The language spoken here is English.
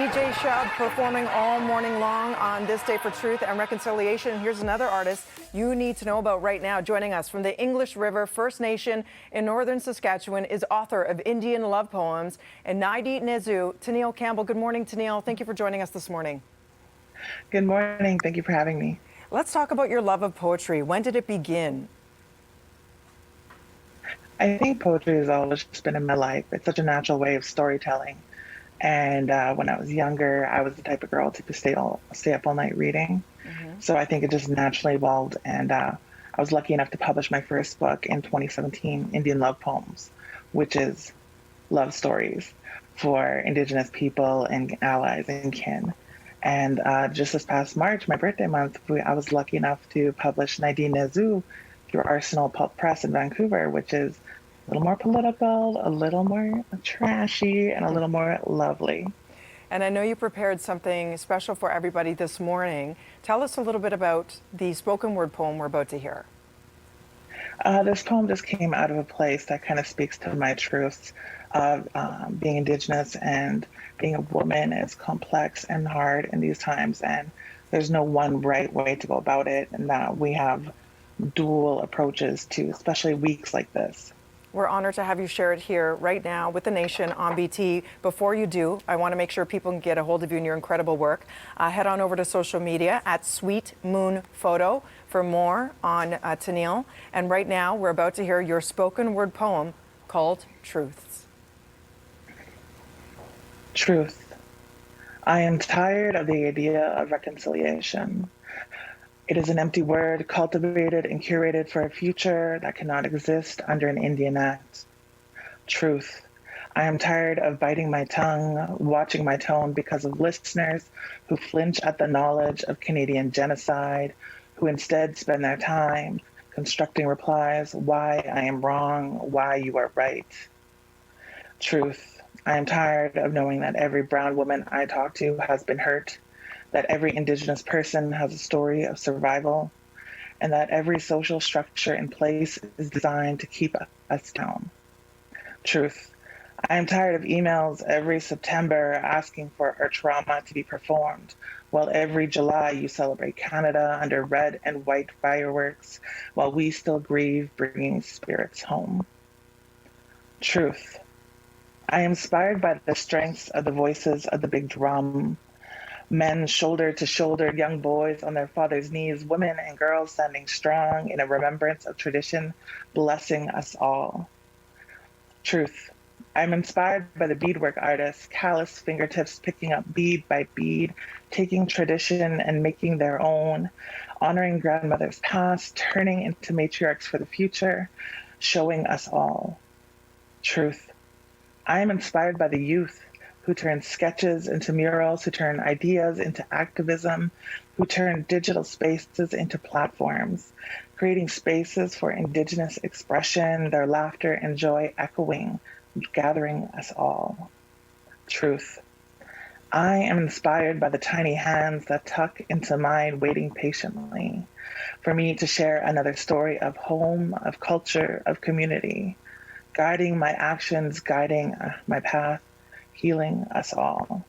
DJ Shub performing all morning long on this day for truth and reconciliation. Here's another artist you need to know about right now. Joining us from the English River First Nation in Northern Saskatchewan is author of Indian love poems and Nedi Nezu, Tenille Campbell. Good morning, Tenille. Thank you for joining us this morning. Good morning. Thank you for having me. Let's talk about your love of poetry. When did it begin? I think poetry has always just been in my life. It's such a natural way of storytelling. And when I was younger, I was the type of girl to stay up all night reading. So I think it just naturally evolved. And I was lucky enough to publish my first book in 2017, Indian Love Poems, which is love stories for Indigenous people and allies and kin. And just this past March, my birthday month, I was lucky enough to publish Nedi Nezu through Arsenal Pulp Press in Vancouver, which is a little more political, a little more trashy, and a little more lovely. And I know you prepared something special for everybody this morning. Tell us a little bit about the spoken word poem we're about to hear. This poem just came out of a place that kind of speaks to my truths of being Indigenous and being a woman is complex and hard in these times. And there's no one right way to go about it. And that we have dual approaches to especially weeks like this. We're honored to have you share it here right now with the nation on BT. Before you do, I want to make sure people can get a hold of you and your incredible work. Head on over to social media at Sweet Moon Photo for more on Tenille. And right now, we're about to hear your spoken word poem called Truths. Truth. I am tired of the idea of reconciliation. It is an empty word cultivated and curated for a future that cannot exist under an Indian Act. Truth. I am tired of biting my tongue, watching my tone because of listeners who flinch at the knowledge of Canadian genocide, who instead spend their time constructing replies, why I am wrong, why you are right. Truth. I am tired of knowing that every brown woman I talk to has been hurt, that every Indigenous person has a story of survival, and that every social structure in place is designed to keep us down. Truth. I am tired of emails every September asking for our trauma to be performed, while every July you celebrate Canada under red and white fireworks, while we still grieve bringing spirits home. Truth. I am inspired by the strengths of the voices of the big drum, men shoulder to shoulder, young boys on their father's knees, women and girls standing strong in a remembrance of tradition, blessing us all. Truth. I'm inspired by the beadwork artists, callous fingertips picking up bead by bead, taking tradition and making their own, honoring grandmothers past, turning into matriarchs for the future, showing us all. Truth. I am inspired by the youth who turn sketches into murals, who turn ideas into activism, who turn digital spaces into platforms, creating spaces for Indigenous expression, their laughter and joy echoing, gathering us all. Truth. I am inspired by the tiny hands that tuck into mine, waiting patiently for me to share another story of home, of culture, of community, guiding my actions, guiding my path, healing us all.